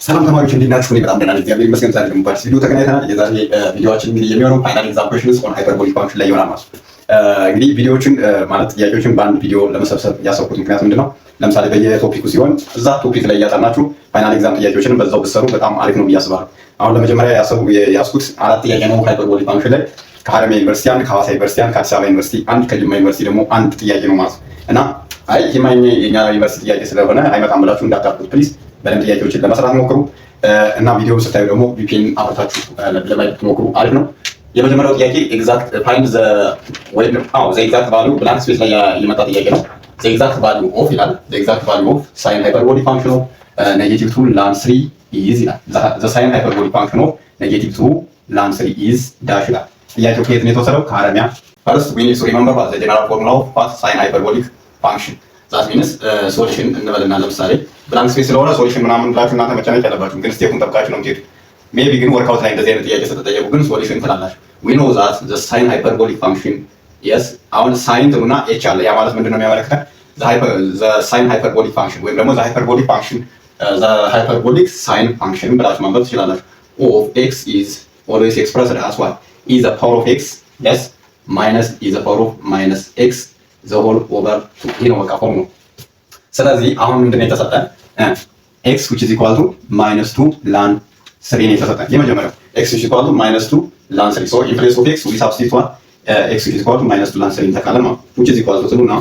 ሰላም ተማሪዎች እንዴት ናችሁ? እኔ በጣም ደህና ነኝ፣ እግዚአብሔር ይመስገን። ዛሬ ደግሞ በአዲስ ቪዲዮ ተገናኝተናል። የዛሬ ቪዲዮአችን እንግዲህ የሚሆነው ፋይናል ኤግዛም ኩዌሽንስ ኦን ሃይፐርቦሊክ ፋንክሽን ላይ ይሆናል ማለት ነው። እንግዲህ ቪዲዮዎችን ማለት ጥያቄዎችን በአንድ ቪዲዮ ለመሰብሰብ ያሰብኩት ምክንያት ምንድነው? ለምሳሌ በየቶፒኩ ሲሆን እዛ ቶፒክ ላይ እያጠናችሁ ፋይናል ኤግዛም ጥያቄዎችን በዛው ብትሰሩ በጣም አሪፍ ነው ብዬ አስባለሁ። አሁን ለመጀመሪያ ያስኩት 4 ጥያቄ ነው ሃይፐርቦሊክ ፋንክሽን ላይ ከሀረማያ ዩኒቨርሲቲ አንድ፣ ከሐዋሳ ዩኒቨርሲቲ አንድ፣ ከአዲስ አበባ ዩኒቨርሲቲ አንድ፣ ከጅማ ዩኒቨርሲቲ ደግሞ አንድ ጥያቄ ነው ማለት ነው። እና አይ ይሄማ የኛ ዩኒቨርሲቲ ጥያቄ ስለሆነ አይመጣም ብላችሁ እንዳታልፉት ፕሊዝ። በደንብ ጥያቄዎችን ለመስራት ሞክሩ እና ቪዲዮ ስታዩ ደግሞ ቪፒኤን አብርታችሁ ለማየት ሞክሩ፣ አሪፍ ነው። የመጀመሪያው ጥያቄ ኤግዛክት ፋይንድ ዘ ኤግዛክት ቫልዩ ብላንክ ስፔስ ላይ የመጣ ጥያቄ ነው። ዘ ኤግዛክት ቫልዩ ኦፍ ይላል። ዘ ኤግዛክት ቫልዩ ኦፍ ሳይን ሃይፐርቦሊክ ፋንክሽን ኦፍ -2 ln 3 ኢዝ ይላል። ዘ ሳይን ሃይፐርቦሊክ ፋንክሽን ኦፍ -2 ln 3 ኢዝ ዳሽ ይላል። ጥያቄው ከየት ነው የተወሰደው? ከሀረማያ። ፈርስት ዊ ኒድ ቱ ሪመምበር ዘ ጀነራል ፎርሙላ ኦፍ ሳይን ሃይፐርቦሊክ ፋንክሽን ዛት ሚንስ ሶሉሽን እንበልና ለምሳሌ ብላንክ ስፔስ ስለሆነ ሶሉሽን ምናምን ብላችሁ እናንተ መጨነቅ ያለባችሁ ግን ስቴፑን ጠብቃችሁ ነው የምትሄዱ። ሜቢ ግን ወርክአውት ላይ እንደዚህ አይነት ጥያቄ ስትጠየቁ ግን ሶሉሽን ትላላችሁ። ዊ ኖ ዛት ዘ ሳይን ሃይፐርቦሊክ ፋንክሽን የስ አሁን ሳይን ትሉና ኤች አለ። ያ ማለት ምንድነው የሚያመለክተን? ዘ ሳይን ሃይፐርቦሊክ ፋንክሽን ወይም ደግሞ ዘ ሃይፐርቦሊክ ፋንክሽን ዘ ሃይፐርቦሊክ ሳይን ፋንክሽን ብላችሁ ማንበብ ትችላላችሁ። ኦፍ ኤክስ ኢዝ ኦልዌይስ ኤክስፕረስድ አስ ዋት ኢዝ ዘ ፓወር ኦፍ ኤክስ የስ ማይነስ ኢዝ ዘ ፓወር ኦፍ ማይነስ ኤክስ ዘ ሆል ኦቨር ቱ። ይሄ ነው በቃ ፎርሙላው። ስለዚህ አሁን ምንድነው የተሰጠን? x which is equal to -2 ln 3 ነው የተሰጠን። የመጀመሪያው x which is equal to -2 ln 3 so in place of x we substitute what x which is equal to -2 ln 3 ተካለን ማለት which is equal to ትሉና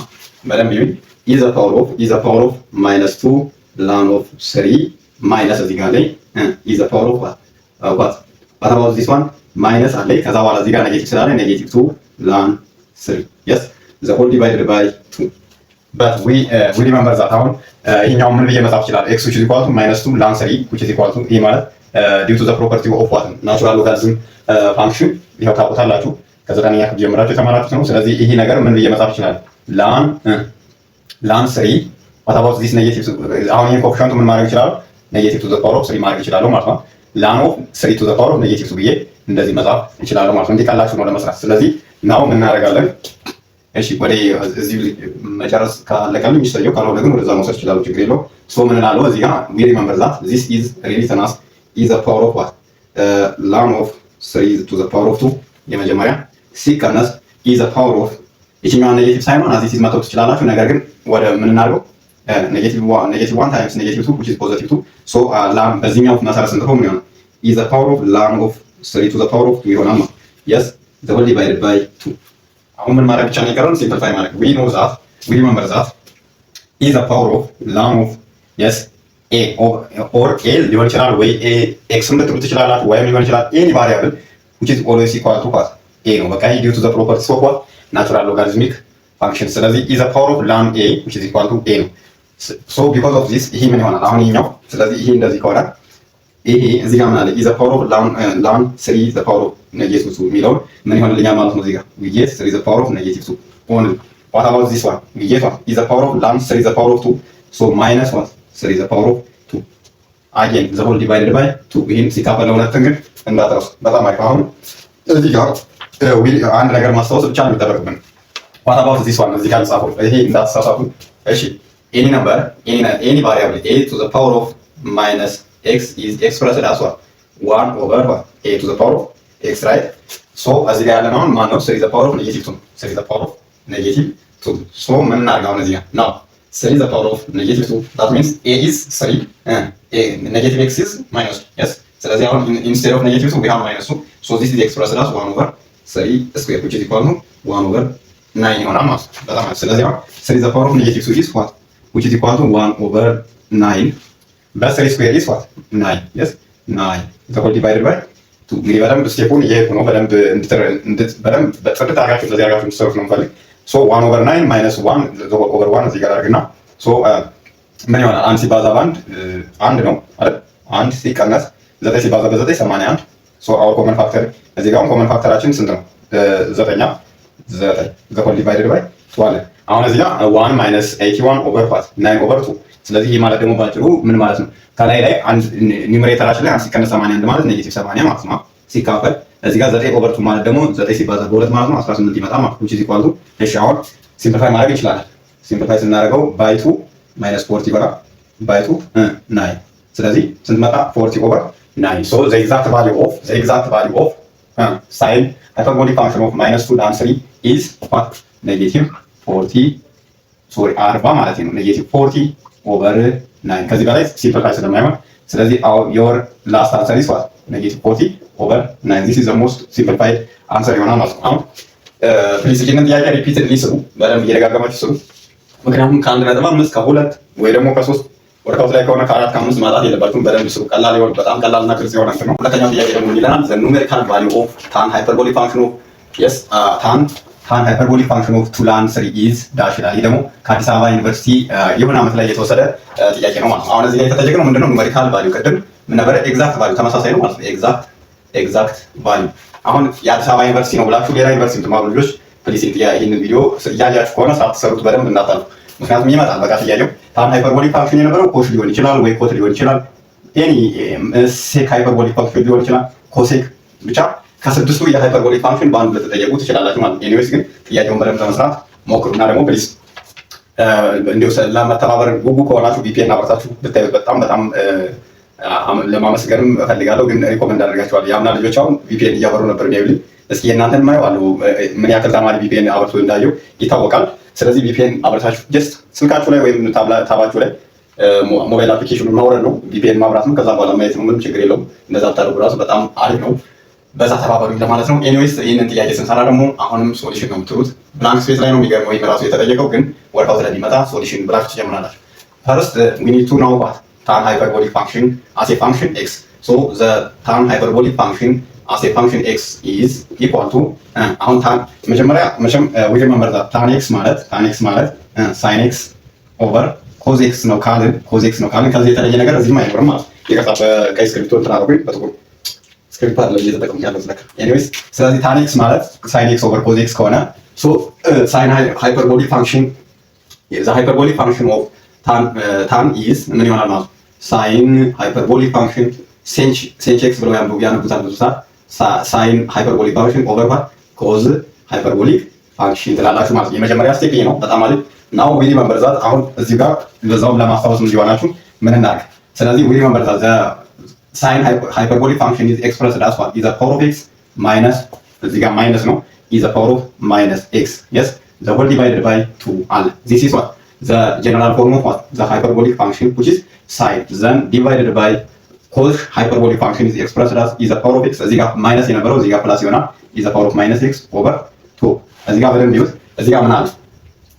በደንብ ይሁን is the power of -2 ln of 3 minus እዚህ ጋር ላይ is the power of what about this one minus አለ። ከዛ በኋላ እዚህ ጋር ኔጌቲቭ ስላለ -2 ln 3 yes the whole divided by 2 but we remember that አሁን ይሄኛው ምን ብዬ መጻፍ ይችላል? x which is equal to -2 ln 3 which is equal to ይሄ ማለት due to the property of what natural logarithm function ይሄው ታውቁታላችሁ ከዘጠነኛ ክፍል ጀምራችሁ የተማራችሁት ነው። ስለዚህ ይሄ ነገር ምን ብዬ መጻፍ ይችላል? ln 3 what about this negative አሁን ይሄ ኮኤፊሺየንቱ ምን ማድረግ ይችላል? negative to the power of 3 ማድረግ ይችላል ማለት ነው። ln of 3 to the power of -2 ብዬ እንደዚህ መጻፍ ይችላል ማለት ነው። እንዲቀላችሁ ነው ለመስራት። ስለዚህ ናው ምን እናደርጋለን? እሺ ወደ እዚህ መጨረስ ካለቀልኝ ይስተየው ካልሆነ ግን ወደዛ መውሰድ ይችላል፣ ችግር የለው። ሶ ምን እላለሁ እዚህ ጋር we remember that this is written as is the power of what ln of 3 to the power of 2 የመጀመሪያ ሲቀነስ is the power of ይችኛው ኔጌቲቭ ሳይሆን አዚ ሲዝ ማጥፋት ትችላላችሁ። ነገር ግን ወደ ምን እናድርገው -1 times -2 which is +2 so ln በዚህኛው መሰረት ስንተው ምን ይሆናል? is the power of ln of 3 to the power of 2 ይሆናል ማለት yes the whole divided by 2 አሁን ምን ማድረግ ብቻ ነው የቀረን? ሲምፕሊፋይ ማድረግ we know that we remember that is the power of ln of yes a or a ሊሆን ይችላል ወይ a x ልትሉ ትችላላችሁ ወይም ሊሆን ይችላል any variable which is always equal to what a ነው። በቃ due to the properties of what natural logarithmic function ስለዚህ is the power of ln a which is equal to a ነው። so because of this ይሄ ምን ይሆናል አሁን ይሄኛው? ስለዚህ ይሄ እንደዚህ ከሆነ ይሄ እዚህ ጋር ምን አለ? is the power of ln 3 the power of -2 የሚለው ምን ይሆንልኛል ማለት ነው? እዚህ ጋር we get 3 the power of -2 only. what about this one? we get what is the power of ln 3 the power of 2 so minus what 3 the power of 2 again the whole divided by 2 ይሄን ሲካፈል ለሁለት ግን እንዳትረሱ። በጣም አሪፍ። አሁን እዚህ ጋር አንድ ነገር ማስታወስ ብቻ ነው የሚጠበቅብን። what about this one? እዚህ ጋር ጻፈው ይሄ እንዳትሳሳቱ እሺ። any number any variable a to the power of minus x is expressed as what 1 over what a to the power of x right? so እዚህ ጋር ያለነው ማን ነው? 3 the power of -2 3 the power of -2 so ምን እናድርጋው እዚህ ጋር now 3 the power of -2 that means a is 3 a negative x is minus yes ስለዚህ አሁን instead of -2 we have -2 so this is expressed as 1 over 3 square which is equal to 1 over 9 ይሆናል ማለት ነው። በጣም ስለዚህ አሁን 3 the power of -2 is what which is equal to 1 over 9 but 3 square is what 9 yes 9 the whole divided by 2 እንግዲህ በደንብ ስቴፑን እየሄድኩ ነው። በደንብ በደንብ በጥርት አድርጋችሁ እንደዚህ አድርጋችሁ እንድትሰሩት ነው የምፈልግ። so 1 over 9 minus 1 the whole over 1 እዚህ ጋር አድርግና so ምን ይሆናል? አንድ ሲባዛ በአንድ አንድ ነው አይደል? አንድ ሲቀነስ 9 ሲባዛ በ9 81 so our common factor እዚህ ጋር common factorአችን ስንት ነው? 9 the whole divided by 2 አለ። አሁን እዚህ ጋር 1 minus 81 over 9 over 2 ስለዚህ ይሄ ማለት ደግሞ ባጭሩ ምን ማለት ነው? ከላይ ላይ አንድ ኒውመሬተራችን ላይ 1 ሲቀነስ 81 ማለት -80 ማለት ነው ሲካፈል እዚህ ጋር 9 over 2 ማለት ደግሞ 9 ሲባዛ በ2 ማለት ነው 18 ይመጣል ማለት ነው which is equal to እሺ አሁን ሲምፕሊፋይ ማድረግ ይችላል። ሲምፕሊፋይ ስናደርገው by 2 -40 ይሆናል by 2 9 ስለዚህ ስንት መጣ? 40 ኦቨር 9 ሶ ዘ ኤግዛክት ቫልዩ ኦፍ ሳይን ሃይፐርቦሊክ ፋንክሽን ኦፍ -2 ln 3 ኢዝ ዋት ኔጌቲቭ 40 40 ማለት ነው። ኔጌቲቭ 40 ኦቨር 9 ከዚህ በላይ ሲምፕሊፋይ ስለማይሆን ስለዚህ your last answer is what ኔጌቲቭ 40 ኦቨር 9 this is the most simplified answer ይሆናል ማለት ነው። አሁን ፕሊዝ ይህንን ጥያቄ ሪፒትድሊ ስሩ፣ በደንብ እየደጋገማችሁ ስሩ። ምክንያቱም ከ1.5 ከ2 ወይ ደግሞ ከ3 ወርካውት ላይ ከሆነ ከ4 ከ5 ማጣት የለባችሁም። በደንብ ስሩ። ቀላል ይሆን፣ በጣም ቀላል እና ግልጽ የሆነ ነው። ሁለተኛው ጥያቄ ደግሞ ይላል the numerical value of tan hyperbolic function of yes tan hyperbolic function of 2 ln 3 is dash ይላል። ይህ ደግሞ ከአዲስ አበባ ዩኒቨርሲቲ የሆነ ዓመት ላይ የተወሰደ ጥያቄ ነው ማለት ነው። አሁን እዚህ ላይ የተጠየቀው ምንድነው? ኑሜሪካል ቫልዩ። ቅድም ምን ነበር? ኤግዛክት ቫልዩ ተመሳሳይ ነው ማለት ነው። ኤግዛክት ቫልዩ። አሁን የአዲስ አበባ ዩኒቨርሲቲ ነው ብላችሁ ሌላ ዩኒቨርሲቲ የምትማሩ ልጆች ፕሊስ ይህን ቪዲዮ እያያችሁ ከሆነ ሳትሰሩት በደንብ እንዳታልፉ። ምክንያቱም ይመጣል በቃ ጥያቄው ታን ሃይፐርቦሊክ ፋንክሽን የነበረው ኮሽ ሊሆን ይችላል ወይ ኮት ሊሆን ይችላል፣ ኤኒ ሴክ ሃይፐርቦሊክ ፋንክሽን ሊሆን ይችላል፣ ኮሴክ፣ ብቻ ከስድስቱ የሃይፐርቦሊክ ፋንክሽን በአንዱ ልትጠየቁ ትችላላችሁ ማለት ነው። ኤኒዌይስ ግን ጥያቄውን በደንብ ለመስራት ሞክሩና ደግሞ ፕሊስ እንዲሁ ለመተባበር ጉጉ ከሆናችሁ ቪፒኤን አብርታችሁ ብታዩት በጣም ለማመስገንም እፈልጋለሁ። ግን ሪኮመንድ አደርጋችኋለሁ። የአምና ልጆች አሁን ቪፒኤን እያበሩ ነበር የሚያዩልኝ። እስኪ የእናንተን ማየው አሉ ምን ያክል ተማሪ ቪፒኤን አብርቶ እንዳየው ይታወቃል። ስለዚህ ቪፒኤን አብርታችሁ ጀስት ስልካችሁ ላይ ወይም ታባችሁ ላይ ሞባይል አፕሊኬሽኑን ማውረድ ነው፣ ቪፒኤን ማብራት ነው፣ ከዛ በኋላ ማየት ነው። ምንም ችግር የለውም። እንደዛ ብታደርጉ ራሱ በጣም አሪፍ ነው። በዛ ተባበሩኝ ለማለት ነው። ኤኒዌይስ ይህንን ጥያቄ ስንሰራ ደግሞ አሁንም ሶሉሽን ነው የምትሉት። ብላንክ ስፔስ ላይ ነው የሚገርመው ወይም ራሱ የተጠየቀው፣ ግን ወርካውት ላይ ቢመጣ ሶሉሽን ብላችሁ ትጀምራላችሁ። ፈርስት ዊ ኒድ ቱ ኖው ዋት tan hyperbolic function as a function x. So the tan hyperbolic function as a function x is equal to አሁን tan መጀመሪያ መቼም we remember that tan x ማለት sin x over cos x ነው ካልን ከዚህ የተለየ ነገር እዚህም አይኖርም ማለት ነው። ይቅርታ በቀይ ስክሪፕቶ ተናግሮኝ በጥቁር ስክሪፕት አለ እየተጠቀምኩ ያለው ስለካ። ኤኒዌይስ ስለዚህ tan x ማለት sin x over cos x ከሆነ so sin hyperbolic function the hyperbolic function of tan is ምን ይሆናል ማለት ነው? ሳይን ሃይፐርቦሊክ ፋንክሽን ሴንች ኤክስ ብለው ያነቡታል ብዙ ሰዓት ሳይን ሃይፐርቦሊክ ፋንክሽን ኦቨር ኮዝ ሃይፐርቦሊክ ፋንክሽን ትላላችሁ ማለት ነው። የመጀመሪያ ስቴፕ ይሄ ነው። በጣም አሪፍ ናው ዊ ሪመምበር ዛት። አሁን እዚህ ጋር በዛውም ለማስታወስ እንዲሆናችሁ ምን እናድርግ? ስለዚህ ዊ ሪመምበር ዛት ሳይን ሃይፐርቦሊክ ፋንክሽን ኢዝ ኤክስፕረስድ አስ ዋት ኢዝ ዘ ፓወር ኦፍ ኤክስ ማይነስ እዚህ ጋር ማይነስ ነው ኢዝ ዘ ፓወር ኦፍ ማይነስ ኤክስ yes the whole divided by 2 አለ this is what the general form of what the hyperbolic function which is sin then divided by cos hyperbolic function is expressed as is the power of x እዚህ ጋር ማይነስ የነበረው እዚህ ጋር ፕላስ ይሆናል is the power of minus x over 2 እዚህ ጋር በደንብ ይሁት እዚህ ጋር ምን አለ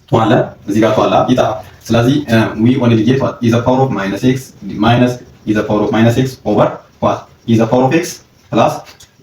ተዋለ እዚህ ጋር ተዋላ ይጣፋ ስለዚህ we only get what is the power of minus x minus is the power of minus x over what is the power of x plus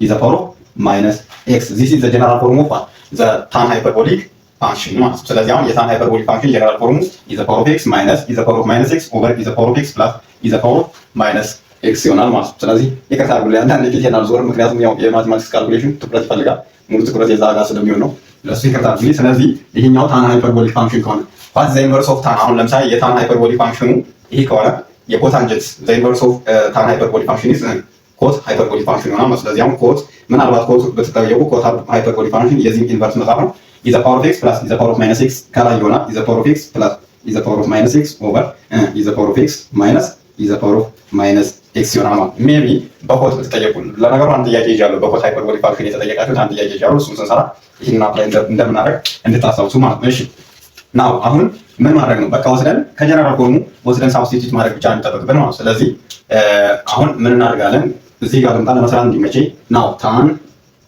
is the power of minus x this is the general form of what the tan hyperbolic function ነው። ስለዚህ አሁን የታን ሃይፐርቦሊክ ፋንክሽን ጀነራል ፎርሙ is the power of x minus is the power of minus x over is the power of x plus is the power of minus x ይሆናል ማለት ነው። ስለዚህ ይቅርታ አድርጉልኝ አንዳንድ ፊቴን አልዞርም፣ ምክንያቱም ያው የማቴማቲክስ ካልኩሌሽን ትኩረት ይፈልጋል። ሙሉ ትኩረት የዛ ጋር ስለሚሆን ነው። ለሱ ይቅርታ አድርጉልኝ። ስለዚህ ይሄኛው ታን ሃይፐርቦሊክ ፋንክሽን ከሆነ what the inverse of tan አሁን ለምሳሌ የታን ሃይፐርቦሊክ ፋንክሽኑ ይሄ ከሆነ የኮታንጀንት the inverse of tan ሃይፐርቦሊክ ፋንክሽን is ኮት ሃይፐርቦሊክ ፋንክሽን ይሆናል ማለት። ስለዚህ አሁን ኮት ምናልባት ኮት በተጠየቁ ኮት ሃይፐርቦሊክ ፋንክሽን የዚህ ኢንቨርስ መጻፍ ነው is the power of x plus is the power of minus x ከላይ ይሆናል is the power of x plus is the power of minus x over is the power of x minus is the power of minus x ይሆናል ማለት ነው። ሜቢ በኮት ብትጠየቁ ለነገሩ አንድ ጥያቄ ይዣለሁ በኮት ሃይፐርቦሊክ ፋንክሽን የተጠየቃችሁት አንድ ጥያቄ ይዣለሁ። እሱን ስንሰራ ይሄን አፕላይ እንደምናደርግ እንድታስታውሱ ማለት ነው። እሺ ናው አሁን ምን ማድረግ ነው? በቃ ወስደን ከጀነራል ፎርሙ ወስደን ሳብስቲቱት ማድረግ ብቻ እንጠብቅብን ማለት ነው። ስለዚህ አሁን ምን እናደርጋለን? እዚህ ጋር ልምጣ ለመስራት እንዲመቸኝ ናው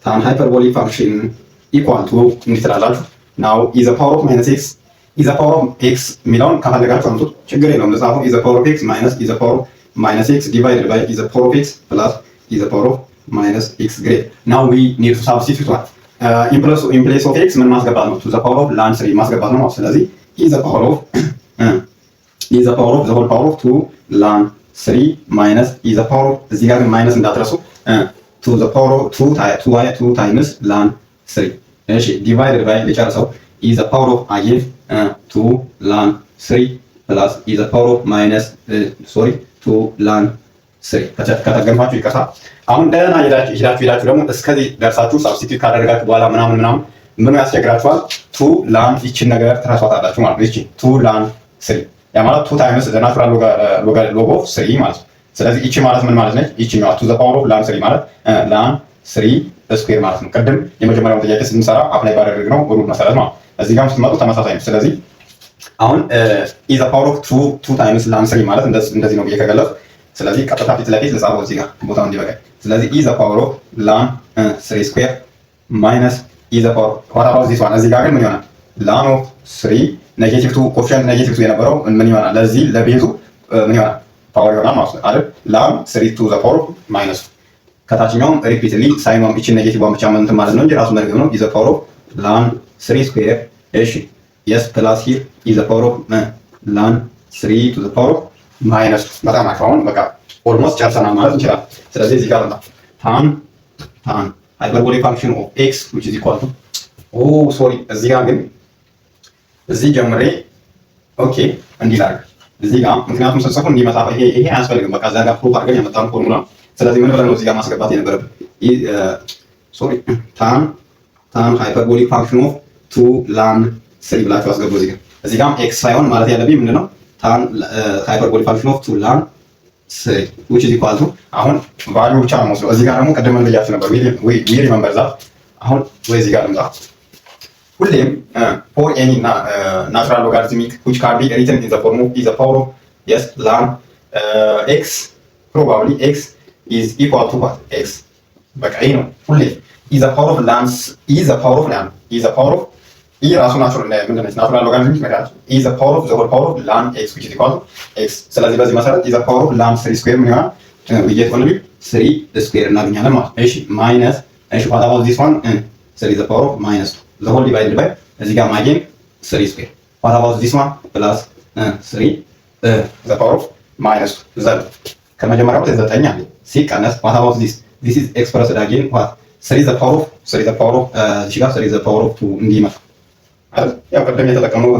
tan hyperbolic function equal to እንዴት ትላላችሁ? now is the power of minus x is the power of x የሚለውን ከፈለጋችሁ አምጡት ችግር የለውም። ለዛው is the power of x minus is the power of minus x divided by is the power of x plus is the power of minus x great. now we need to substitute what in place of x ምን ማስገባት ነው? to the power of ln 3 ማስገባት ነው። ስለዚህ is the power of the whole power of 2 ln 3 minus is the power of እዚህ ጋር ማይነስ እንዳትረሱ to the power of 2 times ln 3 እሺ divided by ልጨርሰው is the power of again 2 ln 3 plus is the power of minus 2 ln 3 ከተገንፋችሁ ይቀርታ። አሁን ደህና ሄዳችሁ ደግሞ እስከዚህ ደርሳችሁ ሳብስቲቱት ካደረጋችሁ በኋላ ምናምን ምን ያስቸግራችኋል? 2 ln ይችን ነገር ትራሷታላችሁ ማለት ነው። እቺ 2 ln 3 ያ ማለት 2 times the natural log of 3 ማለት ነው። ስለዚህ እቺ ማለት ምን ማለት ነች? ይቺኛዋ ቱ ዘ ፓወር ኦፍ ላን 3 ማለት ላን 3 ስኩዌር ማለት ነው። ቅድም የመጀመሪያውን ጥያቄ ስንሰራ አፕላይ ባደረግነው ሩል መሰረት ማለት እዚህ ጋር ስትመጡ ተመሳሳይ ነው። ስለዚህ አሁን ኢ ዘ ፓወር ኦፍ 2 ታይምስ ላን 3 ማለት እንደዚህ ነው ብዬ ከገለጽ፣ ስለዚህ ቀጥታ ፊት ለፊት ልጻፈው እዚህ ጋር ቦታው እንዲበቃኝ። ስለዚህ ኢ ዘ ፓወር ኦፍ ላን 3 ስኩዌር ማይነስ ኢ ዘ ፓወር ዋት አባውት ዚስ ዋን። እዚህ ጋር ግን ምን ይሆናል? ላን ኦፍ 3 ኔጌቲቭ 2 ኮፊሸንት ኔጌቲቭ 2 የነበረው ምን ይሆናል? ለዚህ ለቤዙ ምን ይሆናል? ፓወር ይሆናል ማለት ነው አይደል? ላን 3 ቱ ዘ ፓወር ማይነስ ከታችኛውም ሪፒትሊ ሳይኗም እቺ ኔጌቲቭ ዋን ብቻ ማለት ነው እንጂ ራሱ መርገም ነው። ኢ ዘ ፓወር ኦፍ ላን 3 ስኩዌር እሺ yes plus here is the power of ln 3 to the power of minus በጣም አሁን በቃ ኦልሞስት ጨርሰናል ማለት እንችላለን። ስለዚህ እዚህ ጋር እንታ tan hyperbolic function of x which is equal to sorry እዚህ ጋር ግን እዚህ ጀምሬ ኦኬ እንዲህ ላድርግ እዚህ ጋር ምክንያቱም ስትጽፉ እንዲመጣ ይሄ አያስፈልግም። በቃ እዛ ጋር ፕሩፍ አድርገን ያመጣነው ፎርሙላ። ስለዚህ ምን ብለን ነው እዚህ ጋር ማስገባት የነበረብን? ሶሪ tan hyperbolic function of 2 ln 3 ብላችሁ አስገቡ። እዚህ ጋር ኤክስ ሳይሆን ማለት ያለብኝ ምንድነው ታን ሃይፐርቦሊክ ፋንክሽን ኦፍ 2 ln 3 which is equal to አሁን ቫልዩ ብቻ ነው የምወስደው። እዚህ ጋር ደግሞ ቀደም ምን ብያችሁ ነበር? ዊ ሪመምበር ዛት። አሁን ወይ እዚህ ጋር ልምጣ። ሁሌም for any natural logarithmic which can be written in the form of is the power of yes ln x probably x is equal to what x በቃ ይሄ ነው ሁሌ is the power of ln is the power of ln is the power of ይህ ራሱ ናቹራል ሎጋሪትም ማለት is the power of the whole power of ln x which is equal to x። ስለዚህ በዚህ መሰረት is the power of ln 3 ስኩዌር ምን ይሆናል? we get only 3 ስኩዌር እናገኛለን ማለት ነው። እሺ ማይነስ እሺ what about this one 3 the power of minus the whole divided by እዚህ ጋር ማግኘት 3 ስኩዌር what about this one plus 3 the power of minus z ከመጀመሪያው 9 አለ ሲቀነስ what about this is expressed again what 3 the power of እዚህ ጋር 3 the power of 2 እንዲመጣ አይደል? ያው ቀደም የተጠቀመው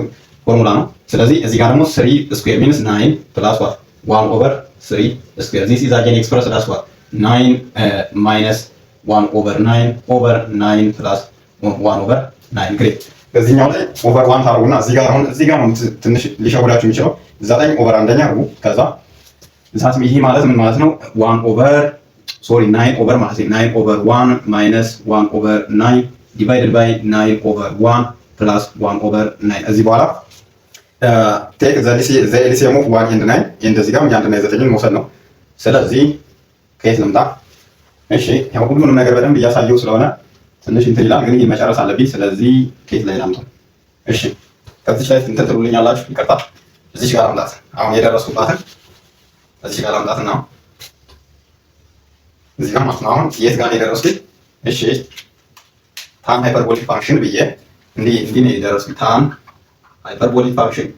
ፎርሙላ ነው። ስለዚህ እዚህ ጋር ደግሞ 3 ስኩዌር ሚንስ 9 ፕላስ what 1 ኦቨር 3 ስኩዌር this is again expressed as what 9 minus 1 over 9 over 9 plus 1 over 9 ግሬት። በዚህኛው ላይ ኦቨር 1 ታርጉና እዚህ ጋር ነው ትንሽ ሊሸውዳችሁ የሚችለው 9 ኦቨር አንደኛ አርጉ። ከዛ ዛትም ይሄ ማለት ምን ማለት ነው 1 ኦቨር 9 ኦቨር ማለት 9 ኦቨር 1 minus 1 over 9 divided by 9 over 1 plus 1 over 9 እዚህ በኋላ ቴክ ዘ ኤልሲኤም ኦፍ 1 and 9 እንደዚህ ጋር ያንተና የዘጠኝን መውሰድ ነው። ስለዚህ ከየት ልምጣ? እሺ ያው ሁሉንም ነገር በደንብ እያሳየው ስለሆነ ትንሽ እንትን ይላል፣ ግን ይሄን መጨረስ አለብኝ። ስለዚህ ከየት ላይ ላምጣው? እሺ ከዚህ ላይ እንትን ትሉልኛላችሁ። ይቅርታ እዚህ ጋር ላምጣት። አሁን የደረስኩባትን እዚህ ጋር ላምጣትና እዚህ ጋር ማለት ነው። አሁን የት ጋር ነው የደረስኩት? እሺ ታን ሃይፐርቦሊክ ፋንክሽን ብዬ እንዲህ ነው የደረስኩት። ታን ሃይፐርቦሊክ ፋንክሽን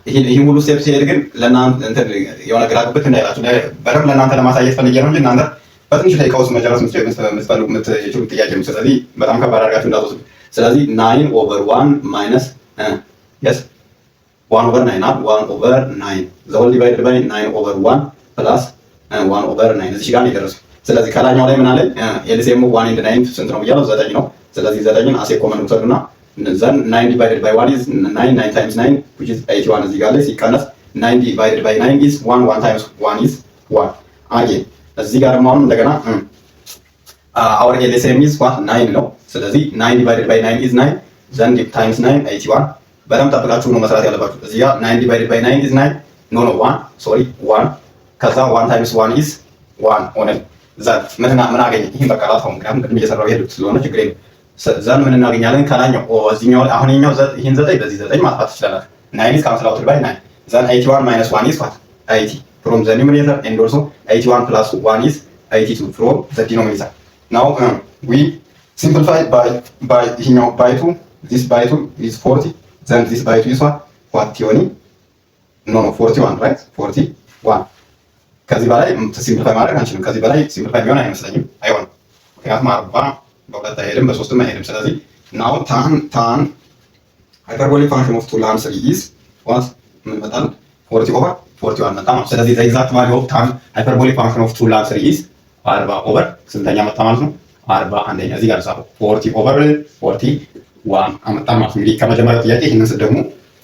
ይሄ ሙሉ ስቴፕ ሲሄድ ግን ለእናንተ እንትን የሆነ ግራ ግብት እንዳይላችሁ በደንብ ለእናንተ ለማሳየት ፈልጌ ነው እንጂ እናንተ በትንሽ ደቂቃ ውስጥ መጨረስ የምትችሉት ጥያቄ ነው። ስለዚህ በጣም ከባድ አድርጋችሁ እንዳትወስዱ። ስለዚህ 9 ኦቨር 1 ማይነስ 1 ኦቨር 9 1 ኦቨር 9 ዘ ሆል ዲቫይድድ ባይ 9 ኦቨር 1 ፕላስ 1 ኦቨር 9 እዚህ ጋር ነው የደረስኩት። ስለዚህ ከላኛው ላይ ምን አለ? ኤልሲኤም 1 and 9 ስንት ነው ብያለሁ? 9 ነው። ስለዚህ 9ን አሴ ኮመን ውሰዱና then 9 divided by 1 is 9 times 9 which is 81 እዚህ ጋር ላይ ሲቀነስ 9 divided by 9 is 1 times 1 is 1 again እዚህ ጋር ደግሞ እንደገና our LCM is what 9 ነው። ስለዚህ 9 divided by 9 is 9 then times 9 81 በደምብ ጠብቃችሁ ነው መስራት ያለባችሁ። እዚህ ጋር 9 divided by 9 is 9 no 1 sorry 1 ከዛ 1 times 1 is 1 ሆነ ዘን ምን አገኘ? ይሄን በቃ ላጥፋው ምክንያቱም ቅድም እየሰራው ይሄድ ስለሆነ ችግር የለም። ዘን ምን እናገኛለን? ከላኛው እዚህኛው አሁን ይሄኛው ይሄን 9 በዚህ 9 ማጥፋት ትችላላችሁ። 9 is cancel out by 9 then 81 minus 1 is what 80 from the numerator and also 81 plus 1 is 82 from the denominator. Now we simplify by ይሄኛው by 2 this by 2 is 40 then this by 2 is what 20 no 41 right 41 ከዚህ በላይ ሲምፕሊፋይ ማድረግ አንችልም። ከዚህ በላይ ሲምፕሊፋይ ቢሆን አይመስለኝም አይሆንም። ምክንያቱም 40 በሁለት አይሄድም በሶስትም አይሄድም። ስለዚህ now tan hyperbolic function of 2 ln 3 is what ምን መጣል 40 over 41 መጣ ማለት። ስለዚህ the exact value of tan hyperbolic function of 2 ln 3 is 40 over ስንተኛ መጣ ማለት ነው? 41ኛ እዚህ ጋር ጻፈው 40 over 41 አመጣ ማለት ነው። እንግዲህ ከመጀመሪያው ጥያቄ ይሄንን ደግሞ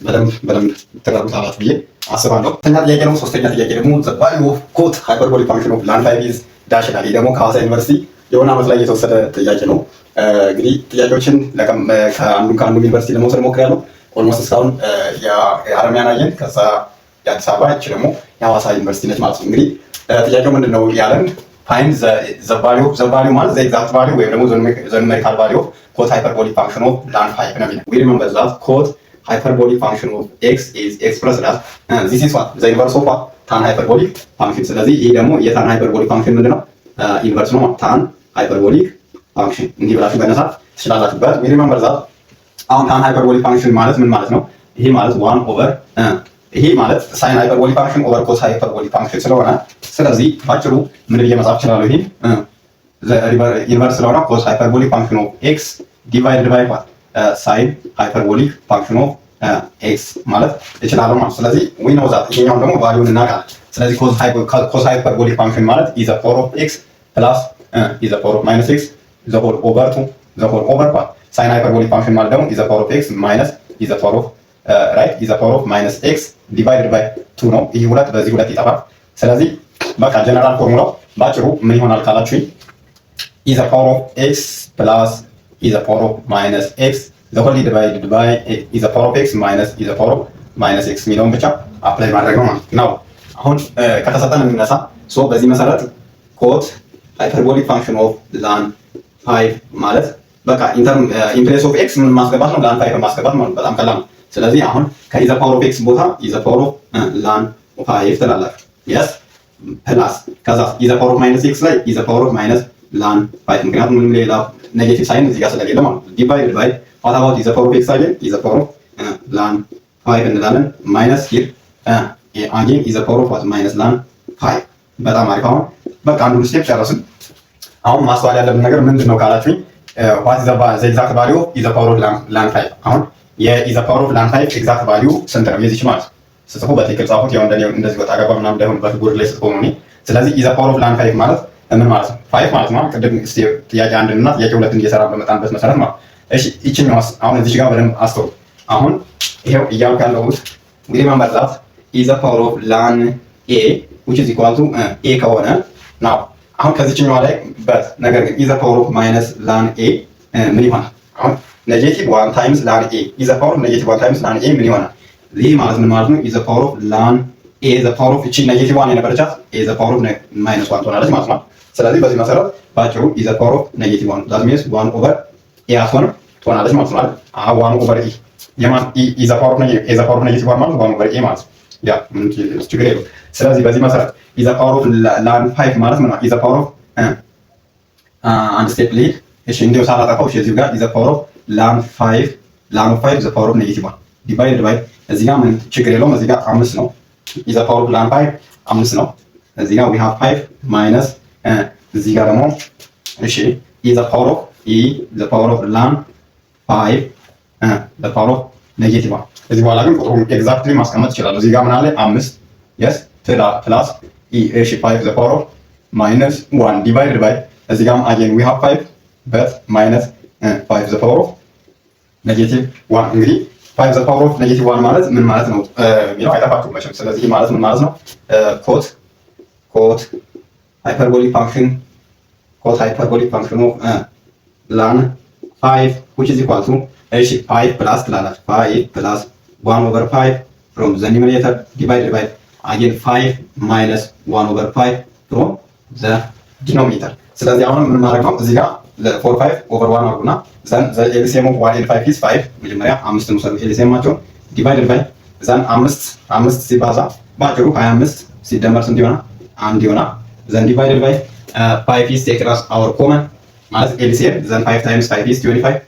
በደንብ ትረዱታላችሁ ብዬ አስባለሁ። ሶስተኛ ጥያቄ ነው። ሶስተኛ ጥያቄ ደግሞ ዘ ቫልዩ ኦፍ ኮት ሃይፐርቦሊክ ፋንክሽን ኦፍ ላን 5 ኢዝ ዳሽ ይላል። ይህ ደግሞ ከሐዋሳ ዩኒቨርሲቲ የሆነ ዓመት ላይ የተወሰደ ጥያቄ ነው። እንግዲህ ጥያቄዎችን ከአንዱ ዩኒቨርሲቲ ለመውሰድ ሞክሬያለሁ። ኦልሞስት እስካሁን የሀረማያን አየን፣ ከዛ የአዲስ አበባ፣ ይቺ ደግሞ የሐዋሳ ዩኒቨርሲቲ ነች ማለት ነው። እንግዲህ ጥያቄው ምንድን ነው ያለን? ፋይንድ ዘ ቫልዩ ማለት ዘ ኤግዛክት ቫልዩ ወይም ደግሞ ዘ ኑሜሪካል ቫልዩ ኦፍ ኮት ሃይፐርቦሊክ ፋንክሽን ኦፍ ላን 5 ነው የሚለው። ዊ ሪመምበር ዛት ኮት ሃይፐርቦሊክ ፋንክሽን ኦፍ ኤክስ ኢዝ ኤክስ ፕለስ ዳት ዚስ ኢዝ ዋት ዘ ኢንቨርስ ኦፍ ታን ሃይፐርቦሊክ ፋንክሽን። ስለዚህ ይሄ ደግሞ የታን ሃይፐርቦሊክ ፋንክሽን ምንድን ነው? ኢንቨርስ ነው። ታን ሃይፐርቦሊክ ፋንክሽን እንዲህ ብላችሁ መነሳት ትችላላችሁ። በት ዊ ሪመምበር ዛት አሁን ታን ሃይፐርቦሊክ ፋንክሽን ማለት ምን ማለት ነው? ይሄ ማለት 1 ኦቨር ይሄ ማለት ሳይን ሃይፐርቦሊክ ፋንክሽን ኦቨር ኮስ ሃይፐርቦሊክ ፋንክሽን ስለሆነ ስለዚህ ባጭሩ ምን ብዬ መጻፍ እችላለሁ? ይሄ ኢንቨርስ ስለሆነ ኮስ ሃይፐርቦሊክ ፋንክሽን ኦፍ ኤክስ ዲቫይድድ ባይ ዋት ሳይን ሃይፐርቦሊክ ፋንክሽን ኦፍ ኤክስ ማለት እችላለሁ ማለት። ስለዚህ ዊ ኖው ዛት ይሄኛውን ደግሞ ቫልዩን እናውቃለን። ስለዚህ ኮስ ሃይፐርቦሊክ ፋንክሽን ማለት ኢዝ ዘ ፓወር ኦፍ ኤክስ ፕላስ ኢዝ ዘ ፓወር ኦፍ ማይነስ ኤክስ ዘ ሆል ኦቨር ቱ ዘ ሆል ኦቨር ዋት ሳይን ሃይፐርቦሊክ ፋንክሽን ማለት ደግሞ ኢዝ ዘ ፓወር ኦፍ ኤክስ ማይነስ ኢዝ ዘ ፓወር ኦፍ ራይት ኢዝ ዘ ፓወር ኦፍ ማይነስ ኤክስ ዲቫይድድ ባይ ቱ ነው። ይሄ ሁለት በዚህ ሁለት ይጠፋል። ስለዚህ በቃ ጀነራል ፎርሙላው ባጭሩ ምን ይሆናል ካላችሁኝ ኢዝ ዘ ፓወር ኦፍ ኤክስ ፕላስ ኢዝ ዘ ፓወር ኦፍ ማይነስ ኤክስ ዘ ሆል ዲቫይድድ ባይ ኢዝ ዘ ፓወር ኦፍ ኤክስ ማይነስ ኢዝ ዘ ፓወር ኦፍ ማይነስ ኤክስ የሚለውን ብቻ አፕላይ ማድረግ ነው ማለት ነው። አሁን ከተሰጠን እንነሳ። ሶ በዚህ መሰረት ኮት ሃይፐርቦሊክ ፋንክሽን ኦፍ ላን 5 ማለት በቃ ኢንፕሌስ ኦፍ ኤክስ ምን ማስገባት ነው? ላን 5 ማስገባት ማለት በጣም ቀላል ነው። ስለዚህ አሁን ከኢዘ ፓወር ኦፍ ኤክስ ቦታ ኢዘ ፓወር ኦፍ ላን 5 ትላላችሁ። የስ ፕላስ ከዛ ኢዘ ፓወር ኦፍ ማይነስ ኤክስ ላይ ኢዘ ፓወር ኦፍ ማይነስ ላን 5 ምክንያቱም ምንም ሌላ ኔጌቲቭ ሳይን እዚህ ጋር ስለሌለ ማለት ነው። ዲቫይድ ባይ ዋት አባውት ኢዘ ፓወር ኦፍ ኤክስ አገን ኢዘ ፓወር ኦፍ ላን 5 እንላለን። ማይነስ ሂር አገን ኢዘ ፓወር ኦፍ ዋት ማይነስ ላን 5። በጣም አሪፍ። አሁን በቃ አንዱን ስቴፕ ጨረስን። አሁን ማስተዋል ያለብን ነገር ምንድን ነው ካላችሁኝ ዋት ኢዝ ዘ ኤግዛክት ቫልዩ ኦፍ ኢዘ ፓወር ኦፍ ላን 5። አሁን የኢዘ ፓወር ኦፍ ላን 5 ኤግዛክት ቫልዩ ስንት ነው? የዚች ማለት ስትጽፉ በትክክል ጻፉት። ያው እንደዚህ ወጣ ገባ ምናምን እንዳይሆንበት ቦርድ ላይ ስትጽፉ ነው። ስለዚህ ኢዘ ፓወር ኦፍ ላን 5 ማለት ምን ማለት ነው? 5 ማለት ነው ቅድም ጥያቄ 1 እና ጥያቄ 2 እየሰራ በመጣንበት መሰረት ማለት። እሺ ይችኛዋስ አሁን እዚህ ጋር በደንብ አስተውሉ። አሁን ይሄው እያልኩ ያለሁት እንግዲህ መመርጣት ኢዘ ፓወር ኦፍ ላን ኤ which is equal to a ከሆነ ነው። አሁን ከዚህኛዋ ላይ በት ነገር ግን ኢዘ ፓወር ኦፍ ማይነስ ላን ኤ ምን ይሆናል? አሁን ኔጌቲቭ 1 ታይምስ ላን ኤ ኢዘ ፓወር ኦፍ ኔጌቲቭ 1 ታይምስ ላን ኤ ምን ይሆናል? ይህ ማለት ምን ማለት ነው? ኢዘ ፓወር ኦፍ ላን ኤ ዘ ፓወር ኦፍ እቺ ኔጌቲቭ 1 የነበረቻት ኤ ዘ ፓወር ኦፍ ማይነስ 1 ትሆናለች ማለት ነው። ስለዚህ በዚህ መሰረት ባጭሩ ኢዘ ፓወር ኦፍ ኔጌቲቭ 1 that means 1 ኦቨር ኤ አትሆንም ትሆናለች ማለት ነው አይደል? 1 ኦቨር ኤ የማን ኢዘ ፓወር ኦፍ ኔጌቲቭ 1 ማለት 1 ኦቨር ኤ ማለት ያ ምን ችግር የለውም። ስለዚህ በዚህ መሰረት ኢዘ ፓወር ኦፍ ላን 5 ማለት ምን ማለት ኢዘ ፓወር ኦፍ አንድ ስቴፕ ልሂድ። እሺ እንዲሁ ሳላጠፋው እሺ እዚህ ጋር ኢዘ ፓወር ኦፍ ላን 5 ኢዘ ፓወር ኦፍ ኔጌቲቭ 1 ዲቫይድ ባይ እዚህ ጋር ምን ችግር የለውም። እዚህ ጋር 5 ነው። ኢዘ ፓወር ኦፍ ላን 5 5 ነው። እዚህ ጋር we have 5 ማይነስ እዚህ ጋር ደግሞ እሺ ኢዘ ፓወር ኦፍ ላን 5 ዘ ፓወር ኦፍ ኔጌቲቭ 1 እዚህ በኋላ ግን ቁጥሩን ኤግዛክትሊ ማስቀመጥ ይችላል። እዚህ ጋር ምን አለ 5 yes ፕላስ እሺ 5 ዘ ፓወር ኦፍ ማይነስ 1 ዲቫይድ ባይ እዚህ ጋር again we have 5 but minus 5 ዘ ፓወር ኦፍ ኔጌቲቭ 1 እንግዲህ 5 ዘ ፓወር ኦፍ ኔጌቲቭ 1 ማለት ምን ማለት ነው የሚለው አይጠፋችሁም መቼም። ስለዚህ ማለት ምን ማለት ነው? ኮት ሃይፐርቦሊክ ፋንክሽን ኦፍ ላን 5 which is equal to እሺ 5 ፕላስ ትላላችሁ 5 ፕላስ 1 over 5 from the numerator divided by again 5 minus 1 over 5 from the denominator። ስለዚህ አሁን ምን ማድረግ ነው? እዚህ ጋር 4 5 over 1 አድርጉና ዘን ዘ ኤልሲኤም ኦፍ 1 and 5 is 5 መጀመሪያ 5 ነው ሰው ኤልሲኤማቸው ዲቫይድድ ባይ ዘን 5 ሲባዛ ባጭሩ 25 ሲደመር ስንት ይሆናል? 1 ይሆናል። ዘን ዲቫይድድ ባይ 5 is taken as our common ማለት ኤልሲኤም ዘን 5 times 5 is 25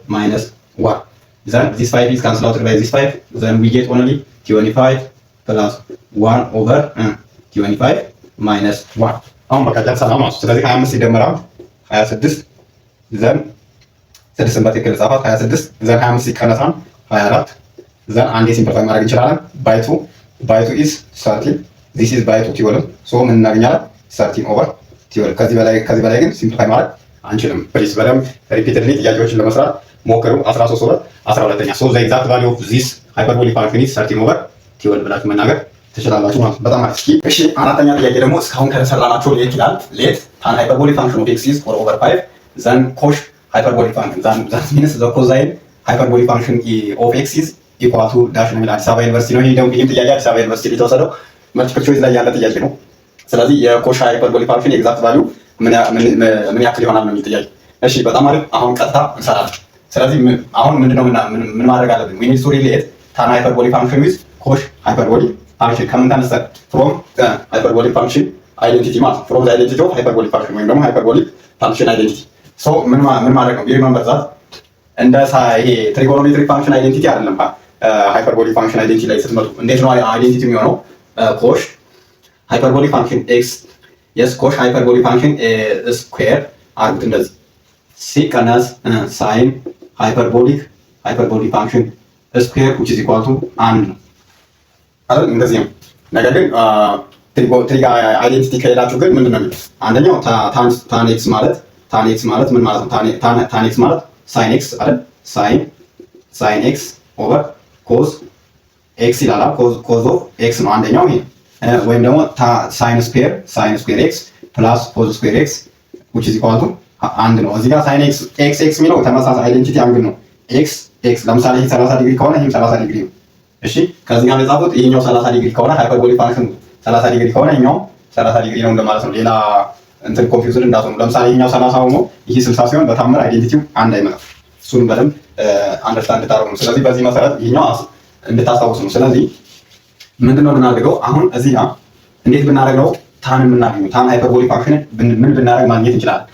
minus 1 then this 5 is cancelled out by this 5 then we get only 25 plus 1 over 25 minus 1 አሁን በቃ ጨርሰናል ማለት ነው። ስለዚህ 25 ሲደመር 26 ዘን 6 በትክክል ጻፋት 26 ዘን 25 ሲቀነስ 24 ዘን አንዴ ሲምፕሊፋይ ማድረግ እንችላለን። ባይ 2 is 30 this is by 2 ቲወልም ሶ ምን እናገኛለን? 13 over ቲወልም። ከዚህ በላይ ግን ሲምፕሊፋይ ማድረግ አንችልም። ፕሊዝ በደምብ ሪፒትድሊ ጥያቄዎችን ለመስራት ሞክሩ። 13 over 12ኛ ሶ ዘ ኤግዛክት ቫልዩ ኦፍ ዚስ ሃይፐርቦሊክ ፋንክሽን ኢዝ 13/12 ብላችሁ መናገር ትችላላችሁ ማለት ነው። በጣም አሪፍ። እሺ አራተኛ ጥያቄ ደግሞ እስካሁን ከተሰራናቸው ለየት ይላል። ሌት ታን ሃይፐርቦሊክ ፋንክሽን ኦፍ ኤክስ ኢዝ 4/5 ዘን ኮሽ ሃይፐርቦሊክ ፋንክሽን ዛት ሚንስ ዘ ኮዛይን ሃይፐርቦሊክ ፋንክሽን ኦፍ ኤክስ ኢዝ ኢኳል ቱ ዳሽ ነው የሚል አዲስ አበባ ዩኒቨርሲቲ ነው። ይሄም ጥያቄ አዲስ አበባ ዩኒቨርሲቲ ላይ የተወሰደው መልቲፕል ቾይስ ላይ ያለ ጥያቄ ነው። ስለዚህ የኮሽ ሃይፐርቦሊክ ፋንክሽን ኤግዛክት ቫልዩ ምን ያክል ይሆናል ነው የሚል ጥያቄ። እሺ በጣም አሪፍ። አሁን ቀጥታ እንሰራለን። ስለዚህ አሁን ምንድነው ምን ማድረግ አለብን? we need to relate tan hyperbolic function with cosh hyperbolic function ከምን ተነስተን from hyperbolic function identity ማለት from the identity of hyperbolic function ወይም ደግሞ hyperbolic function identity so ምን ማድረግ ነው? remember that እንደ ይሄ trigonometric function identity አይደለም። hyperbolic function identity ላይ ስትመጡ እንዴት ነው identity የሚሆነው? cosh hyperbolic function x yes cosh hyperbolic function square አርጉት እንደዚህ ሲቀነስ ሳይን ሃይፐርቦሊክ ፋንክሽን ስኩዌር which is equal to 1 ነው አይደል? እንደዚህ ነው። ነገር ግን ትሪጋ አይዴንቲቲ ከሌላችሁ ግን ምንድነው የሚለው? አንደኛው ታን ኤክስ ማለት ምን ማለት ነው? ታን ኤክስ ማለት ሳይን ኤክስ አይደል? ሳይን ኤክስ ኦቨር ኮዝ ኤክስ ይላል። ኮዝ ኦፍ ኤክስ ነው አንደኛው ይሄ። ወይም ደግሞ ሳይን ስኩዌር ኤክስ ፕላስ ኮዝ ስኩዌር ኤክስ which is equal to አንድ ነው። እዚህ ጋር ሳይን ኤክስ የሚለው ተመሳሳይ አይዴንቲቲ አንግል ነው። ኤክስ ለምሳሌ ይሄ 30 ዲግሪ ከሆነ ይሄም 30 ዲግሪ ነው። እሺ ከዚህ ጋር የጻፉት ይሄኛው 30 ዲግሪ ከሆነ ሃይፐርቦሊክ ፋንክሽን 30 ዲግሪ ከሆነ ይሄኛው 30 ዲግሪ ነው እንደማለት ነው። ሌላ እንትን ኮንፊውዝድ እንዳትሆኑ። ለምሳሌ ይሄኛው 30 ሆኖ ይሄ 60 ሲሆን በታምር አይዴንቲቲው አንድ አይመጣም። እሱን በደንብ አንደርስታንድ ታደርጉ ነው። ስለዚህ በዚህ መሰረት ይሄኛው እንድታስታውሱ ነው። ስለዚህ ምንድነው የምናደርገው አሁን እዚህ ጋር እንዴት ብናደርግ ነው ታን የምናገኘው? ታን ሃይፐርቦሊክ ፋንክሽን ምን ብናደርግ ማግኘት እንችላለን?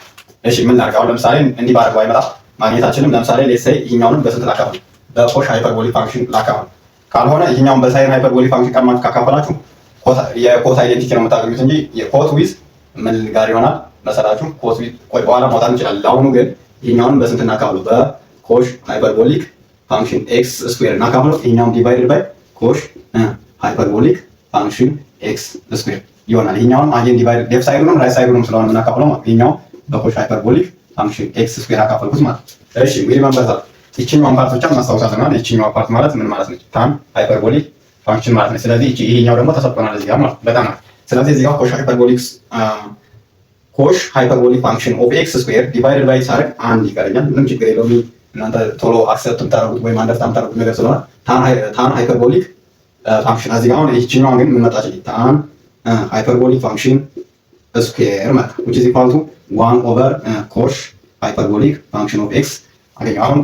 እሺ ምን ላድርግ? አሁን ለምሳሌ እንዲህ ባደርገው አይመጣም ማግኘታችንም። ለምሳሌ ሌትስ ሴይ ይሄኛውንም በስንት ላካፍል? በኮሽ ሃይፐርቦሊክ ፋንክሽን ላካፍል። ካልሆነ ይሄኛውን በሳይን ሃይፐርቦሊክ ፋንክሽን ቀድማችሁ ካካፈላችሁ የኮት አይዴንቲቲ ነው የምታገኙት እንጂ የኮት ዊዝ ምን ጋር ይሆናል መሰላችሁ? ኮት ዊዝ ቆይ በኋላ ማውጣት እንችላለን። አሁኑ ግን ይሄኛውን በስንት እናካፍለው? በኮሽ ሃይፐርቦሊክ ፋንክሽን ኤክስ ስኩዌር እናካፍለው። ይሄኛውን ዲቫይድድ ባይ ኮሽ ሃይፐርቦሊክ ፋንክሽን ኤክስ ስኩዌር ይሆናል። ይሄኛውን አጌን ዲቫይድ ሌፍት ሳይዱንም ራይት ሳይዱንም ስለሆነ የምናካፍለው ማለት ይሄኛው በኮሽ ሃይፐርቦሊክ ፋንክሽን ኤክስ ስኩዌር አካፈልኩት ማለት ነው። እሺ እንግዲህ መንበዛ ይቺኛው ፓርት ብቻ እናስታውሳለን። ይቺኛው ፓርት ማለት ምን ማለት ነው? ታን ሃይፐርቦሊክ ፋንክሽን ማለት ነው። ስለዚህ ይሄኛው ደግሞ ተሰጥቶናል እዚህ ጋር ማለት በጣም ነው። ስለዚህ እዚህ ጋር ኮሽ ሃይፐርቦሊክ ፋንክሽን ኦፍ ኤክስ ስኩዌር ዲቫይድድ ባይ ሳርክ አንድ ይቀረኛል። ምንም ችግር የለውም። እናንተ ቶሎ አክሰፕት የምታደርጉት ወይም አንደርስታንድ የምታደርጉት ነገር ስለሆነ ታን ሃይፐርቦሊክ ፋንክሽን እዚህ ጋር አሁን ይቺኛው ግን ምን መጣች? ታን ሃይፐርቦሊክ ፋንክሽን ስኩዌር ማለት which is equal to 1 over cosh hyperbolic function of x አገኘው። አሁን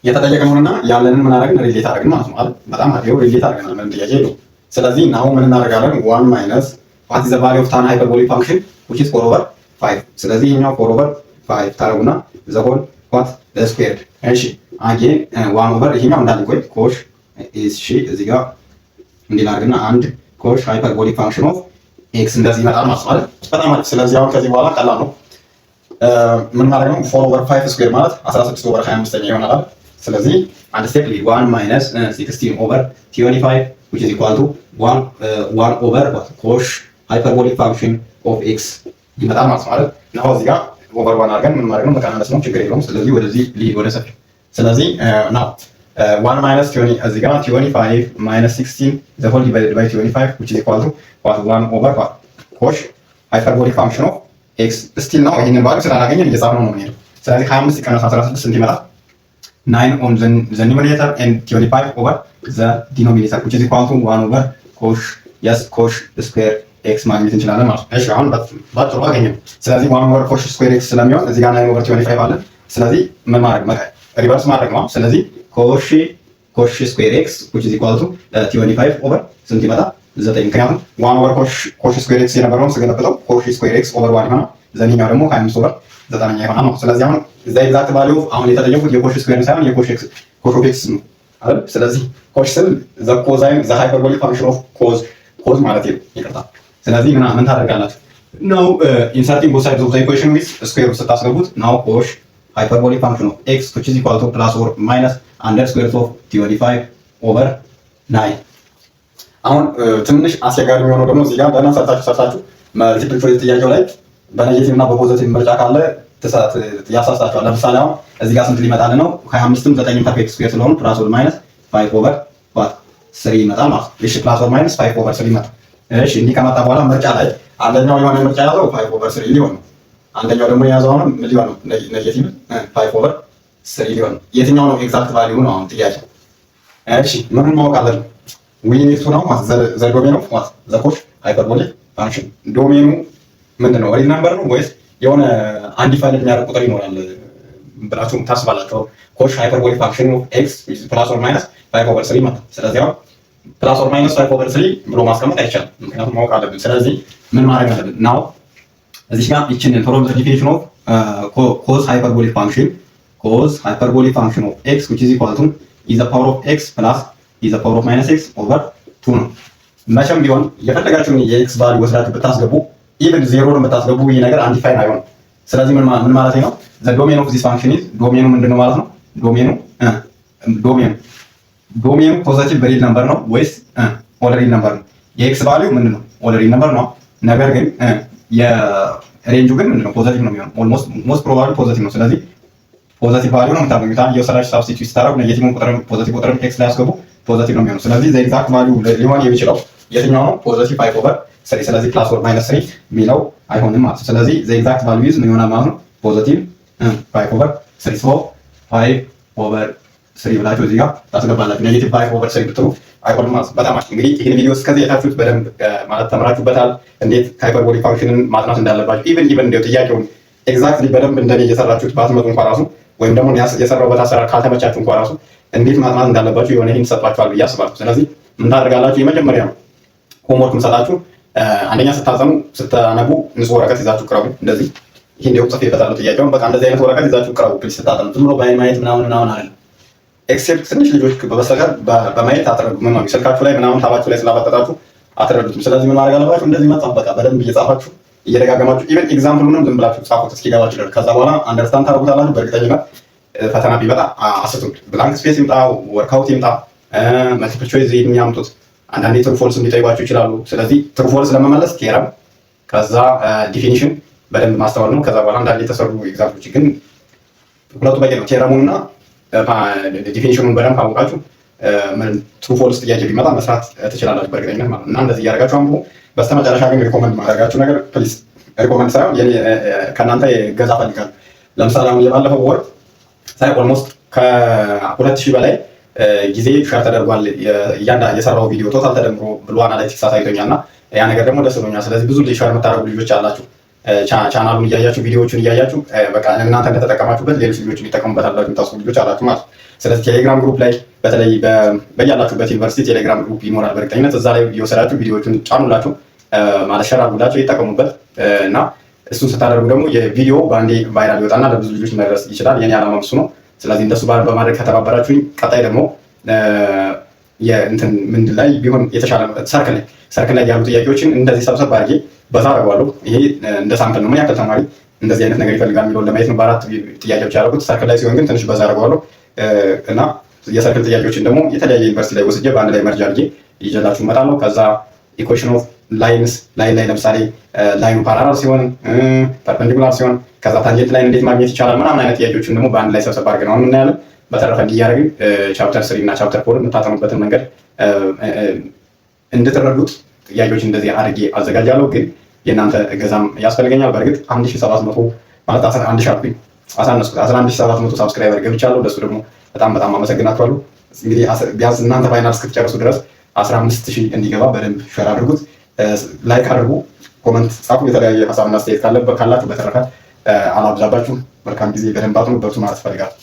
የተጠየቅነውና ያለንን ምን አደረግን? ሪሌት አደረግን ማለት ነው አይደል? በጣም አሪፍ ሪሌት አደረግን። ምንም ጥያቄ የለውም። ስለዚህ አሁን ምን እናደርጋለን? 1 minus what is the value of tan hyperbolic function which is 4/5 ስለዚህ ይሄኛው 4/5 ታረጉና the whole what the squared እሺ አጌን 1 over ይሄኛው እንዳለ ቆይ cosh እሺ እዚህ ጋር እንዲላርግና አንድ cosh hyperbolic function of ኤክስ እንደዚህ ይመጣል ማለት ነው። በጣም አሪፍ። ስለዚህ አሁን ከዚህ በኋላ ቀላል ነው። ምን ማለት ነው? 4/5 ስኩዌር ማለት 16/25 ይሆናል። ስለዚህ አንድ ስቴፕ ሊ 1 minus 16/25 which is equal to 1 over what cosh hyperbolic function of x ይመጣል ማለት ነው አይደል? ነው እዚህ ጋር ኦቨር 1 አድርገን ምን ማለት ነው? መቀናነስ ነው፣ ችግር የለውም። ስለዚህ ወደዚህ ሊሄድ ወደ ሰፊ። ስለዚህ now 1 minus 20 እዚህ ጋር 25 minus 16 the whole divided by 25 which is equal to what 1 over what cosh hyperbolic function of x still ነው። ይሄንን ባሉ ስላላገኘን እየጻፍነው ነው የምንሄደው። ስለዚህ 25 ሲቀነስ 16 ስንት ይመጣል? 9 on the numerator and 25 over the denominator which is equal to 1 over cosh square x ማግኘት እንችላለን ማለት ነው። እሺ አሁን ባጭሩ አገኘን። ስለዚህ 1 over cosh square x ስለሚሆን እዚህ ጋር 9 over 25 አለ። ስለዚህ ምን ማድረግ ሪቨርስ ማድረግ ነው። ስለዚህ cosh square x which is equal to 25 over ስንት ይመጣል? 9 ምክንያቱም 1 over cosh square x የነበረውን ስገለብጠው cosh square x over 1 ይሆናል። ዘኒኛው ደግሞ 25 over 9 ይሆናል ነው። ስለዚህ አሁን እዛ ኤግዛክት ቫልዩ አሁን የተጠየቁት የኮሽ ስኩዌር ሳይሆን የኮሽ ኤክስ ነው አይደል? ስለዚህ ኮሽ ስል ዘ ኮዛይን ዘ ሃይፐርቦሊክ ፋንክሽን ኦፍ ኮዝ ማለት ነው። ይቅርታ። ስለዚህ ምን ታደርጋላችሁ? ነው ኢንሰርቲንግ ቦዝ ሳይድስ ኦፍ ዘ ኢኩዌሽን ዊዝ ስኩዌር ስታስገቡት ናው ኮሽ ሃይፐርቦሊክ ፋንክሽን ኦፍ ኤክስ which is equal to plus or minus under square root of 25 over 9 አሁን ትንሽ አስቸጋሪ የሚሆነው ደግሞ እዚህ ጋር ደህና ሰርታችሁ መልቲፕል ቾይስ ጥያቄው ላይ በኔጌቲቭ እና በፖዚቲቭ ምርጫ ካለ ያሳስታችኋል። ለምሳሌ አሁን እዚህ ጋር ስንት ሊመጣልን ነው? 25ም 9ም ፐርፌክት ስኩዌር ስለሆኑ ፕላስ ኦር ማይነስ 5/3 ይመጣል ማለት ነው። እሺ ፕላስ ኦር ማይነስ 5/3 ይመጣል። እሺ እንዲህ ከመጣ በኋላ ምርጫ ላይ አንደኛው የሆነ ምርጫ ያዘው 5/3 ሊሆን ነው። አንደኛው ደግሞ የያዘው አሁንም ምን ሊሆን ነው? ኔጌቲቭ 5/3 ሊሆን ነው። የትኛው ነው ኤግዛክት ቫልዩ ነው አሁን ጥያቄ። እሺ ምኑን ማወቅ አለብን? ዊኒቱ ነው ዘ ዶሜን ኦፍ ዋት ዘ ኮሽ ሃይፐርቦሊክ ፋንክሽን። ዶሜኑ ምንድን ነው? ሪል ነምበር ነው ወይስ የሆነ አንዲፋይንድ የሚያደርግ ቁጥር ይኖራል ብላችሁ ታስባላችሁ? ኮሽ ሃይፐርቦሊክ ፋንክሽን ኦፍ ኤክስ ፕላስ ኦር ማይነስ 5/3 ይመጣል። ስለዚህ አሁን ፕላስ ኦር ማይነስ 5/3 ብሎ ማስቀመጥ አይቻልም፣ ምክንያቱም ማወቅ አለብን። ስለዚህ ምን ማድረግ አለብን? ናው እዚህ ጋር ይችን ፍሮም ዘ ዲፊኒሽን ኦፍ ኮዝ ሃይፐርቦሊክ ፋንክሽን ኦፍ ኤክስ which is equal to is the power of x plus is the power of minus x over 2 ነው። መቼም ቢሆን የፈለጋችሁን የኤክስ ቫልዩ ወስዳችሁ ብታስገቡ ኢቭን ዜሮን ብታስገቡ ይህ ነገር አንዲፋይን አይሆንም። ስለዚህ ምን ማለት ነው? ዘ ዶሜን ኦፍ ዚስ ፋንክሽን ኢዝ ዶሜኑ ምንድነው ማለት ነው? ዶሜኑ ፖዚቲቭ ሪል ነምበር ነው ወይስ ኦድ ሪል ነምበር ነው? የኤክስ ቫልዩ ምንድነው? ኦድ ሪል ነምበር ነው። ነገር ግን የሬንጁ ግን ምንድነው? ፖዚቲቭ ነው የሚሆነው። ሞስት ፕሮባብሊ ፖዚቲቭ ነው። ስለዚህ ፖዚቲቭ ቫልዩ ነው የምታገኙት። የወሰዳችሁ ሳብስቲቲዩት ስታደርጉ ኔጌቲቭን ቁጥር ፖዚቲቭ ቁጥር ኤክስ ላይ ያስገቡ ፖዚቲቭ ነው የሚሆነው። ስለዚህ ዘ ኤግዛክት ቫልዩ ሊሆን የሚችለው የትኛው ነው? ፖዚቲቭ 5/3። ስለዚህ ፕላስ ኦር ማይነስ 3 የሚለው አይሆንም ማለት ነው። ስለዚህ ዘ ኤግዛክት ቫልዩ ኢዝ ምን ይሆናል ማለት ነው? ፖዚቲቭ 5/3 ሶ 5/3 ብላችሁ እዚህ ጋር ታስገባላችሁ። ኔጌቲቭ 5/3 ብትሉ አይሆንም ማለት ነው። በጣም አሪፍ። እንግዲህ ይህን ቪዲዮ እስከዚህ የታችሁት በደንብ ማለት ተምራችሁበታል፣ እንዴት ሃይፐርቦሊክ ፋንክሽንን ማጥናት እንዳለባችሁ። ኢቭን እንደው ጥያቄውን ኤግዛክትሊ በደንብ እንደኔ እየሰራችሁት ባትመጡ እንኳን ራሱ ወይም ደግሞ የሰራሁበት አሰራር ካልተመቻችሁ እንኳን ራሱ እንዴት ማጥናት እንዳለባችሁ የሆነ ይህን ሰጥቷችኋል ብዬ አስባለሁ። ስለዚህ ምን ታደርጋላችሁ? የመጀመሪያ ሆምወርክ ምሰጣችሁ አንደኛ ስታጠኑ ስታነቡ ንጹህ ወረቀት ይዛችሁ ቅረቡ። እንደዚህ ይሄ እንደው ጽፌበታለሁ ጥያቄውን። በቃ እንደዚህ አይነት ወረቀት ይዛችሁ ቅረቡ ፕሊዝ። ስታጠኑ ዝም ብሎ በአይን ማየት ምናምን አይደለም። ኤክሴፕት ትንሽ ልጆች በስተቀር በማየት አትረዱ። ምን ነው ስልካችሁ ላይ ምናምን ታባችሁ ላይ ስላባጠጣችሁ አትረዱትም። ስለዚህ ምን ማድረግ አለባችሁ? እንደዚህ መጻፍ በቃ በደንብ እየጻፋችሁ እየደጋገማችሁ ኢቨን ኤግዛምፕሉንም ዝም ብላችሁ ጻፉት እስኪገባችሁ ድረስ። ከዛ በኋላ አንደርስታንድ ታደርጉታላችሁ። በእርግጠኝነት ፈተና ቢመጣ አስቱት። ብላንክ ስፔስ ይምጣ፣ ወርክአውት ይምጣ፣ መልቲፕል ቾይስ የሚያምጡት አንዳንዴ ትሩ ፎልስ ሊጠይቋችሁ ይችላሉ። ስለዚህ ትሩ ፎልስ ለመመለስ ቴረም ከዛ ዲፊኒሽን በደንብ ማስተዋል ነው። ከዛ በኋላ አንዳንዴ የተሰሩ ኤግዛምፕሎች ግን ሁለቱ በቂ ነው። ቴረሙንና ዲፊኒሽኑን በደንብ ካወቃችሁ ትሩ ፎልስ ጥያቄ ቢመጣ መስራት ትችላላችሁ በእርግጠኝነት ማለት ነው። እና እንደዚህ እያደረጋችሁ አንብቡ። በስተመጨረሻ ግን ሪኮመንድ ማድረጋችሁ ነገር ፕሊዝ፣ ሪኮመንድ ሳይሆን ከእናንተ ገዛ ፈልጋለሁ። ለምሳሌ አሁን የባለፈው ወር ሳይ ኦልሞስት ከ2000 በላይ ጊዜ ሸር ተደርጓል። የሰራው ቪዲዮ ቶታል ተደምሮ ብሎ አናላይቲክስ አሳይቶኛል እና ያ ነገር ደግሞ ደስ ብሎኛል። ስለዚህ ብዙ ሸር የምታደርጉ ልጆች አላችሁ። ቻናሉን እያያችሁ ቪዲዮዎቹን እያያችሁ በቃ እናንተ እንደተጠቀማችሁበት ሌሎች ልጆች ሊጠቀሙበት አላችሁ የምታስቡ ልጆች አላችሁ ማለት ነው። ስለዚህ ቴሌግራም ግሩፕ ላይ በተለይ በያላችሁበት ዩኒቨርሲቲ ቴሌግራም ግሩፕ ይኖራል በእርግጠኝነት። እዛ ላይ እየወሰዳችሁ ቪዲዮዎቹን ጫኑላችሁ ማለት ሸር አድርጉላችሁ ይጠቀሙበት እና እሱን ስታደርጉ ደግሞ የቪዲዮ በአንዴ ቫይራል ይወጣና ለብዙ ልጆች መድረስ ይችላል። የኔ ዓላማ እሱ ነው። ስለዚህ እንደሱ በማድረግ ከተባበራችሁኝ ቀጣይ ደግሞ የእንትን ምንድን ላይ ቢሆን የተሻለ ሰርክል ላይ ያሉ ጥያቄዎችን እንደዚህ ሰብሰብ አድርጌ በዛ አደርገዋለሁ። ይሄ እንደ ሳምፕል ነው። ምን ያክል ተማሪ እንደዚህ አይነት ነገር ይፈልጋል የሚለውን ለማየት ነው። በአራት ጥያቄዎች ያደረጉት ሰርክል ላይ ሲሆን ግን ትንሽ በዛ አደርገዋለሁ እና የሰርክል ጥያቄዎችን ደግሞ የተለያየ ዩኒቨርሲቲ ላይ ወስጄ በአንድ ላይ መርጃ አድርጌ ይዤላችሁ እመጣለሁ። ከዛ ኢኩዌሽን ኦፍ ላይን ላይ ለምሳሌ ላይኑ ፓራላል ሲሆን ፐርፔንዲኩላር ሲሆን ከዛ ታንጀንት ላይን እንዴት ማግኘት ይቻላል ምናምን አይነት ጥያቄዎችን ደግሞ በአንድ ላይ ሰብሰብ አድርገን አሁን እናያለን። በተረፈ እንዲያደርግን ቻፕተር 3 እና ቻፕተር 4 የምታጠኑበትን መንገድ እንድትረዱት ጥያቄዎች እንደዚህ አድርጌ አዘጋጃለሁ። ግን የእናንተ እገዛም ያስፈልገኛል። በእርግጥ 1700 ማለት 11700 ሳብስክራይበር ገብቻለሁ። ለሱ ደግሞ በጣም አመሰግናችኋለሁ። እንግዲህ ቢያንስ እናንተ ፋይናል እስክትጨርሱ ድረስ 15000 እንዲገባ በደንብ ሼር አድርጉት፣ ላይክ አድርጉ፣ ኮመንት ጻፉ። የተለያየ ሀሳብና አስተያየት ካላችሁ በተረፈ አላብዛባችሁ። መልካም ጊዜ። በደንብ አጥኑ፣ በርቱ ማለት እፈልጋለሁ።